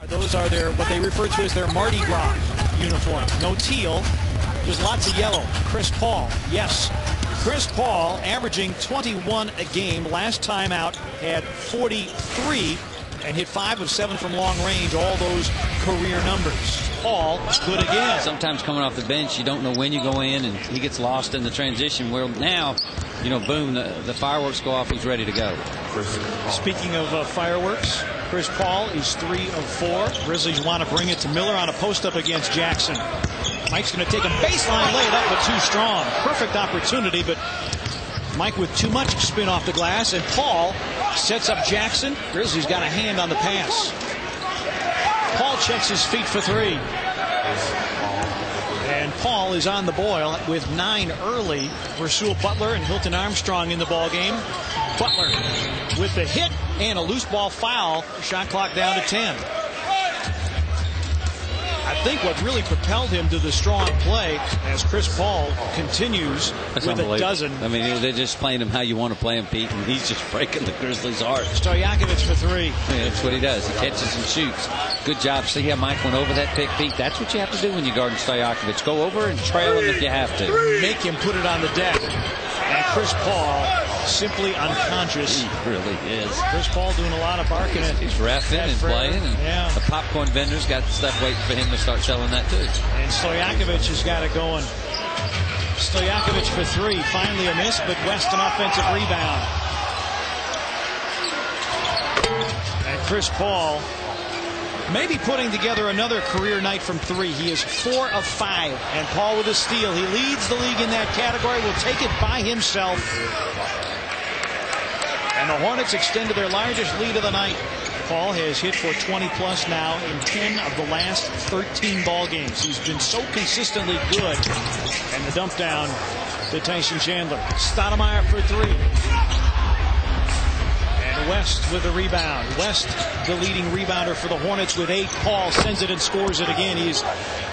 Those are their, what they refer to as their Mardi Gras uniforms. No teal, just lots of yellow. Chris Paul, yes. Chris Paul averaging 21 a game. Last time out had 43 and hit 5 of 7 from long range. All those career numbers. Paul, good again. Sometimes coming off the bench, you don't know when you go in, and he gets lost in the transition. Well, now, you know, boom, the fireworks go off. He's ready to go. Speaking of fireworks, Chris Paul is 3 of 4. Grizzlies want to bring it to Miller on a post-up against Jackson. Mike's going to take a baseline, lay it up, but too strong. Perfect opportunity, but Mike with too much spin off the glass, and Paul sets up Jackson. Grizzlies got a hand on the pass. Paul checks his feet for 3. And Paul is on the boil with 9 early. Rasul Butler and Hilton Armstrong in the ball game. Butler with the hit and a loose ball foul. Shot clock down to 10. I think what really propelled him to the strong play as Chris Paul continues with a dozen. I mean, they're just playing him how you want to play him, Pete, and he's just breaking the Grizzlies' heart. Stojakovic for 3. Yeah, that's what he does. He catches and shoots. Good job. See how Mike went over that pick, Pete? That's what you have to do when you're guarding Stojakovic. Go over and trail him if you have to. Make him put it on the deck. And Chris Paul simply unconscious. He really is. Chris Paul doing a lot of barking at. He's reffing and playing. And yeah. The popcorn vendors got stuff waiting for him to start selling that too. And Stojakovic has got it going. Stojakovic for 3. Finally a miss, but West an offensive rebound. And Chris Paul maybe putting together another career night from 3. He is 4 of 5. And Paul with a steal. He leads the league in that category. Will take it by himself. And the Hornets extend to their largest lead of the night. Paul has hit for 20-plus now in 10 of the last 13 ball games. He's been so consistently good. And the dump down to Tyson Chandler. Stoudemire for 3. And West with the rebound. West, the leading rebounder for the Hornets with 8. Paul sends it and scores it again. He's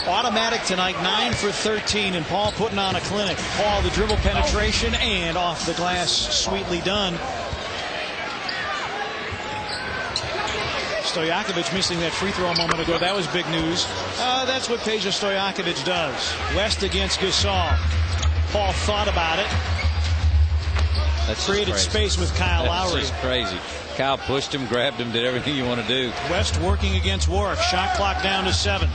automatic tonight, 9 for 13. And Paul putting on a clinic. Paul, the dribble penetration and off the glass. Sweetly done. Stojakovic missing that free throw a moment ago. That was big news. That's what Peja Stojakovic does. West against Gasol. Paul thought about it. That's created space with Kyle Lowry. That's just crazy. Kyle pushed him, grabbed him, did everything you want to do. West working against Warwick. Shot clock down to 7.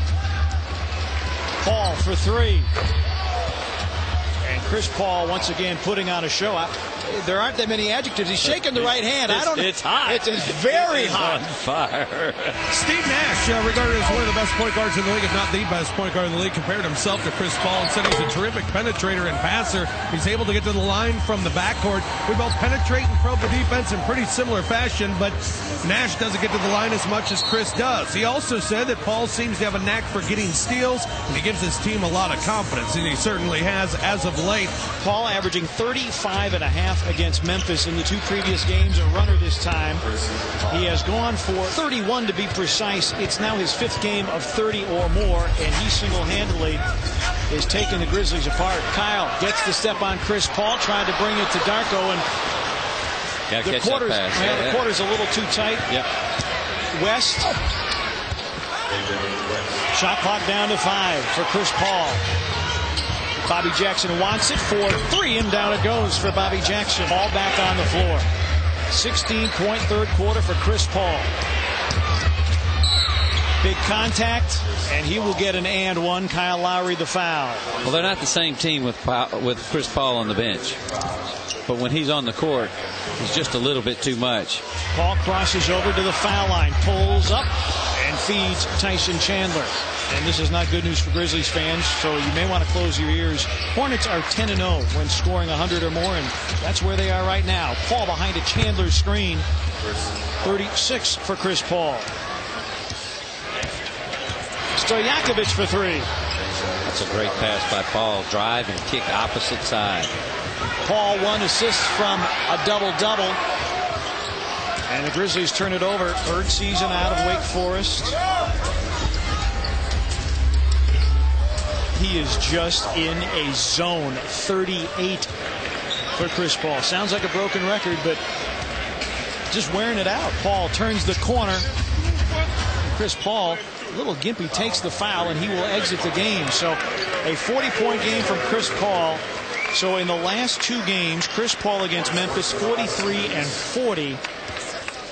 Paul for 3. And Chris Paul once again putting on a show. There aren't that many adjectives. He's shaking the right hand. I don't know. It's hot. It's very hot. On fire. Steve Nash, regarded as one of the best point guards in the league, if not the best point guard in the league, compared himself to Chris Paul and said he's a terrific penetrator and passer. He's able to get to the line from the backcourt. We both penetrate and probe the defense in pretty similar fashion, but Nash doesn't get to the line as much as Chris does. He also said that Paul seems to have a knack for getting steals, and he gives his team a lot of confidence, and he certainly has as of late. Paul averaging 35.5 against Memphis in the 2 previous games, a runner this time. He has gone for 31 to be precise. It's now his 5th game of 30 or more, and he single-handedly is taking the Grizzlies apart. Kyle gets the step on Chris Paul, trying to bring it to Darko, and the quarter's a little too tight. Yep. West. Shot clock down to 5 for Chris Paul. Bobby Jackson wants it for 3, and down it goes for Bobby Jackson. All back on the floor. 16-point third quarter for Chris Paul. Big contact, and he will get an and 1. Kyle Lowry the foul. Well, they're not the same team with Chris Paul on the bench. But when he's on the court, he's just a little bit too much. Paul crosses over to the foul line, pulls up, and feeds Tyson Chandler. And this is not good news for Grizzlies fans, so you may want to close your ears. Hornets are 10-0 when scoring 100 or more, and that's where they are right now. Paul behind a Chandler screen. 36 for Chris Paul. Stojakovic for 3. That's a great pass by Paul. Drive and kick opposite side. Paul 1 assist from a double-double. And the Grizzlies turn it over. 3rd season out of Wake Forest. He is just in a zone. 38 for Chris Paul. Sounds like a broken record, but just wearing it out. Paul turns the corner. Chris Paul. A little gimpy, takes the foul, and he will exit the game. So a 40-point game from Chris Paul. So in the last 2 games, Chris Paul against Memphis, 43 and 40.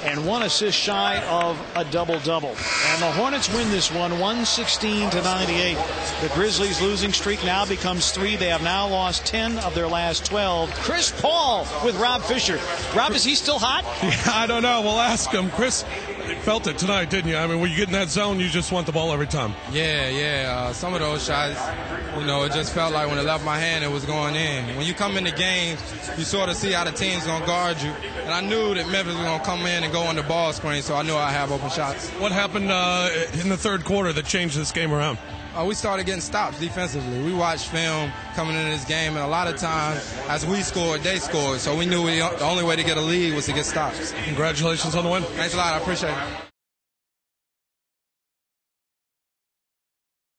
And 1 assist shy of a double-double. And the Hornets win this one, 116-98. The Grizzlies' losing streak now becomes 3. They have now lost 10 of their last 12. Chris Paul with Rob Fisher. Rob, is he still hot? Yeah, I don't know. We'll ask him. Chris, you felt it tonight, didn't you? I mean, when you get in that zone, you just want the ball every time. Yeah. Some of those shots, it just felt like when it left my hand, it was going in. When you come into games, you sort of see how the team's going to guard you. And I knew that Memphis was going to come in and go on the ball screen, so I knew I'd have open shots. What happened in the third quarter that changed this game around? We started getting stops defensively. We watched film coming into this game, and a lot of times, as we scored, they scored. So we knew the only way to get a lead was to get stops. Congratulations on the win. Thanks a lot. I appreciate it.